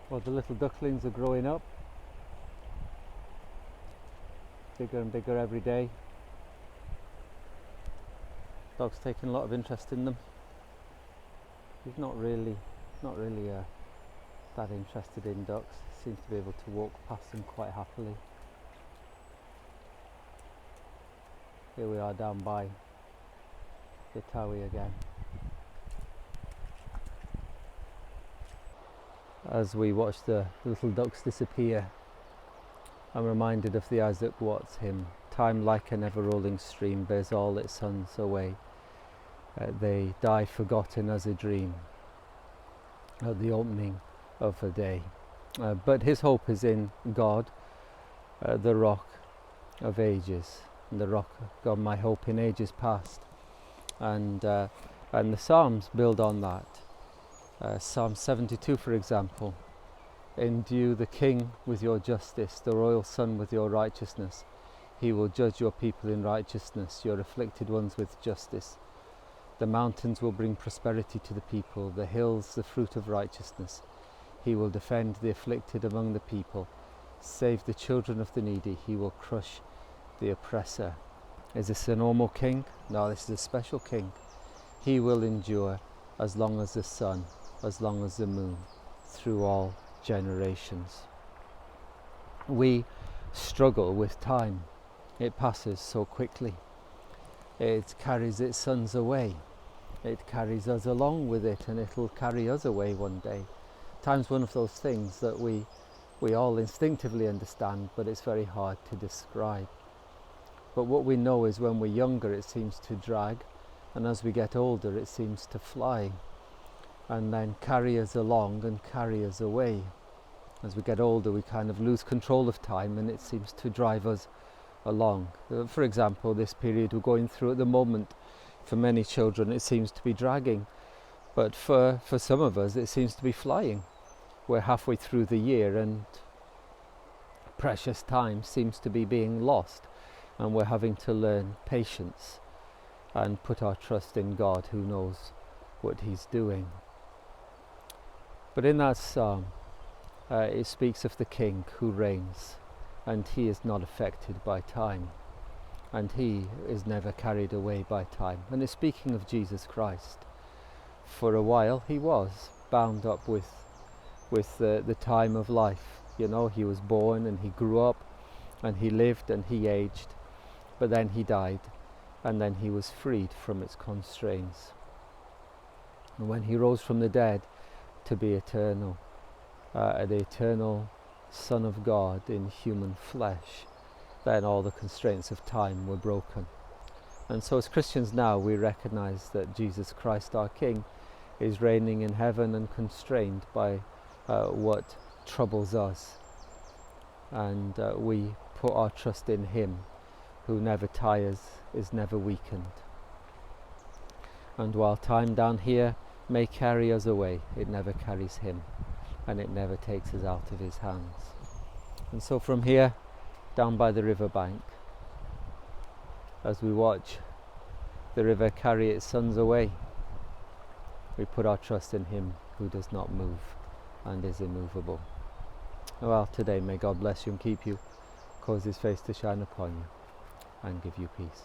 Well, the little ducklings are growing up, bigger and bigger every day. Dog's taking a lot of interest in them. He's not really that interested in ducks. Seems to be able to walk past them quite happily. Here we are down by the Towie again. As we watch the little ducks disappear, I'm reminded of the Isaac Watts hymn, "Time like an ever-rolling stream bears all its sons away. They die forgotten as a dream at the opening of a day." But his hope is in God, the rock of ages, and the rock, God, my hope in ages past. And the Psalms build on that. Psalm 72, for example: "Endue the king with your justice, the royal son with your righteousness. He will judge your people in righteousness, your afflicted ones with justice. The mountains will bring prosperity to the people, the hills the fruit of righteousness. He will defend the afflicted among the people, save the children of the needy. He will crush the oppressor." Is this a normal king? No, this is a special king. He will endure as long as the sun, as long as the moon, through all generations. We struggle with time. It passes so quickly. It carries its sons away. It carries us along with it, and it'll carry us away one day. Time's one of those things that we all instinctively understand, but it's very hard to describe. But what we know is when we're younger it seems to drag, and as we get older it seems to fly, and then carry us along and carry us away. As we get older we kind of lose control of time and it seems to drive us along. For example, this period we're going through at the moment, for many children it seems to be dragging, but for some of us it seems to be flying. We're halfway through the year and precious time seems to be being lost, and we're having to learn patience and put our trust in God, who knows what he's doing. But in that psalm it speaks of the king who reigns, and he is not affected by time, and he is never carried away by time. And it's speaking of Jesus Christ. For a while he was bound up with the time of life. You know, he was born and he grew up and he lived and he aged, but then he died, and then he was freed from its constraints. And when he rose from the dead to be eternal, the eternal Son of God in human flesh, then all the constraints of time were broken. And so as Christians now we recognize that Jesus Christ our King is reigning in heaven and constrained by what troubles us, and we put our trust in him who never tires, is never weakened. And while time down here may carry us away, it never carries him, and it never takes us out of his hands. And so from here, down by the river bank, as we watch the river carry its sons away, we put our trust in him who does not move and is immovable. Well, today may God bless you and keep you, cause his face to shine upon you, and give you peace.